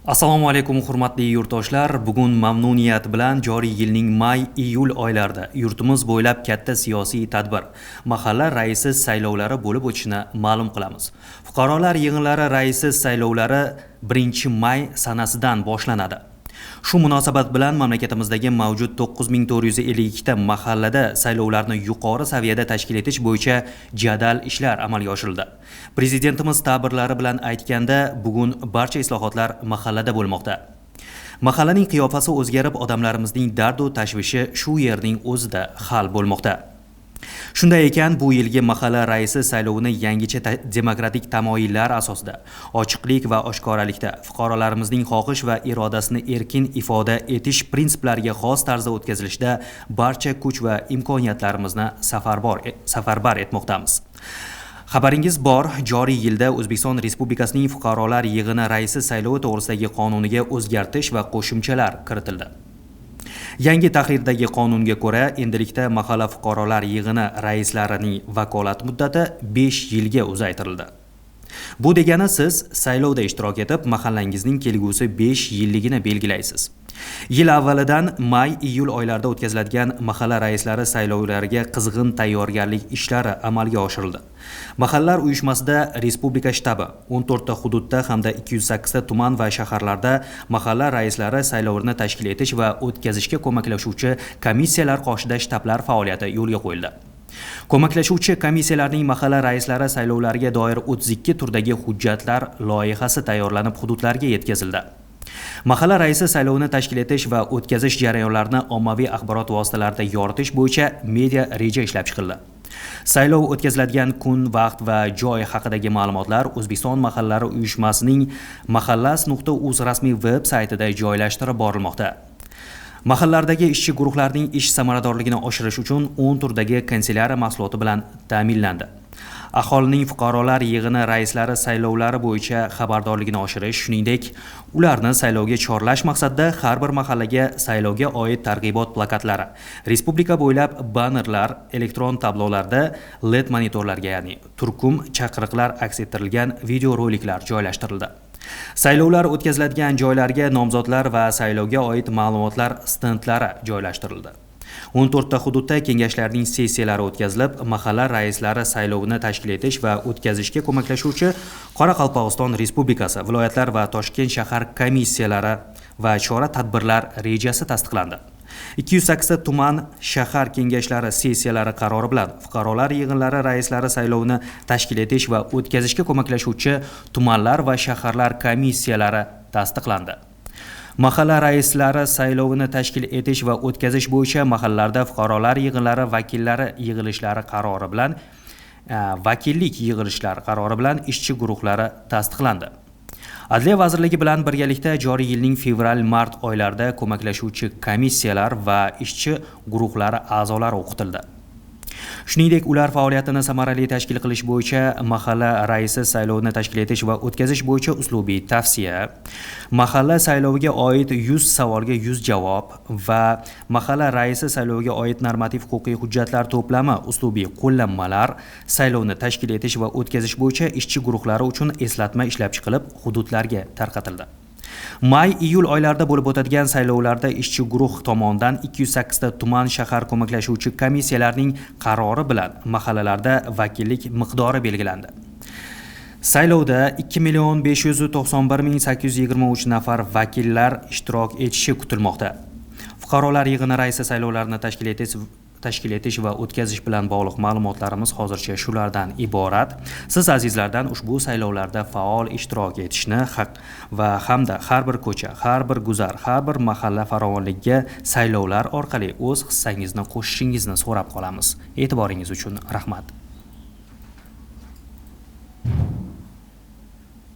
Assalomu alaykum hurmatli yurtdoshlar. Bugun mamnuniyat bilan joriy yilning may-iyul oylarida yurtimiz bo'ylab katta siyosiy tadbir mahalla raisi saylovlari bo'lib o'tishini ma'lum qilamiz. Fuqarolar yig'inlari raisi saylovlari 1-may sanasidan boshlanadi. Shu munosabat bilan mamlakatimizdagi mavjud 9452 ta mahallada saylovlarni yuqori saviyada tashkil etish bo'yicha jadal ishlar amalga oshirildi. Prezidentimiz ta'birlari bilan aytganda, bugun barcha islohotlar mahallada bo'lmoqda. Mahallaning qiyofasi o'zgarib, odamlarimizning dard va tashvishi shu yerning o'zida hal bo'lmoqda. Shunday ekan, bu yilgi mahalla raisi saylovini yangicha demokratik tamoyillar asosida, ochiqlik va oshkoralikda, fuqarolarimizning xohish va irodasini erkin ifoda etish prinsiplariga xos tarzda o'tkazilishda barcha kuch va imkoniyatlarimizni safarbar etmoqdamiz. Xabaringiz bor, joriy yilda O'zbekiston Respublikasining fuqarolar yig'ini raisi saylovi to'g'risidagi qonuniga o'zgartish va qo'shimchalar kiritildi. Yangi tahrirdagi qonunga ko'ra, endilikda mahalla fuqarolar yig'ini raislarining vakolat muddati 5 yilga uzaytirildi. Bu degani siz saylovda ishtirok etib, mahallangizning kelgusi 5 yilligini belgilaysiz. Yil avvalidan may-iyul oylarida o'tkaziladigan mahalla raislari saylovlariga qizg'in tayyorgarlik ishlari amalga oshirildi. Mahallalar uyushmasida respublika shtabi 14 ta hududda hamda 208 ta tuman va shaharlarda mahalla raislari saylovlarini tashkil etish va o'tkazishga ko'maklashuvchi komissiyalar qoshida shtablar faoliyati yo'lga qo'yildi. Ko'maklashuvchi komissiyalarning mahalla raislari saylovlariga doir 32 turdagi hujjatlar loyihasi tayyorlanib hududlarga yetkazildi. Mahalla raisi saylovini tashkil etish va o'tkazish jarayonlarini ommaviy axborot vositalarida yoritish bo'yicha media reja ishlab chiqildi. Saylov o'tkaziladigan kun, vaqt va joy haqidagi ma'lumotlar O'zbekiston mahallalari uyushmasining mahallas.uz rasmiy veb saytida joylashtirib borilmoqda. Mahallalardagi ishchi guruhlarning ish samaradorligini oshirish uchun 10 turdagi kanselyariya mahsuloti bilan ta'minlandi. Aholining fuqarolar yig'ini raislari saylovlari bo'yicha xabardorligini oshirish, shuningdek, ularni saylovga chorlash maqsadida har bir mahallaga saylovga oid targ'ibot plakatlari, respublika bo'ylab bannerlar, elektron tablolarda LED monitorlarga, ya'ni turkum chaqiriqlar aks ettirilgan videoroliklar joylashtirildi. Saylovlar o'tkaziladigan joylarga nomzodlar va saylovga oid ma'lumotlar stendlari joylashtirildi. 14 ta hududda kengashlarning sessiyalari o'tkazilib, mahalla raislari saylovini tashkil etish va o'tkazishga ko'maklashuvchi Qoraqalpog'iston Respublikasi, viloyatlar va Toshkent shahar komissiyalari va chora-tadbirlar rejasi tasdiqlandi. 208 ta tuman shahar kengashlari sessiyalari qarori bilan fuqarolar yig'inlari raislari saylovini tashkil etish va o'tkazishga ko'maklashuvchi tumanlar va shaharlar komissiyalari tasdiqlandi. Mahalla raislari saylovini tashkil etish va o'tkazish bo'yicha mahallalarda fuqarolar yig'inlari vakillari yig'ilishlari qarori bilan vakillik yig'ilishlari qarori bilan ishchi guruhlari tasdiqlandi. Adliya vazirligi bilan birgalikda joriy yilning fevral-mart oylarida ko'maklashuvchi komissiyalar va ishchi guruhlari a'zolari o'qitildi. Shuningdek, ular faoliyatini samarali tashkil qilish bo'yicha mahalla raisi saylovini tashkil etish va o'tkazish bo'yicha uslubiy tavsiya, mahalla sayloviga oid 100 savolga 100 javob va mahalla raisi sayloviga oid normativ huquqiy hujjatlar to'plami uslubiy qo'llanmalar saylovni tashkil etish va o'tkazish bo'yicha ishchi guruhlari uchun eslatma ishlab chiqilib, hududlarga tarqatildi. May-iyul oylarida bo'lib o'tadigan saylovlarda ishchi guruh tomonidan 208 ta tuman shahar ko'maklashuvchi komissiyalarining qarori bilan mahallalarda vakillik miqdori belgilandi. Saylovda 2.591.823 nafar vakillar ishtirok etishi kutilmoqda. Fuqarolar yig'ini raisi saylovlarini tashkil etish va o'tkazish bilan bog'liq ma'lumotlarimiz hozircha shulardan iborat. Siz azizlardan ushbu saylovlarda faol ishtirok etishni va hamda har bir ko'cha, har bir guzar, har bir mahalla farovonligiga saylovlar orqali o'z hissangizni qo'shishingizni so'rab qolamiz. E'tiboringiz uchun rahmat.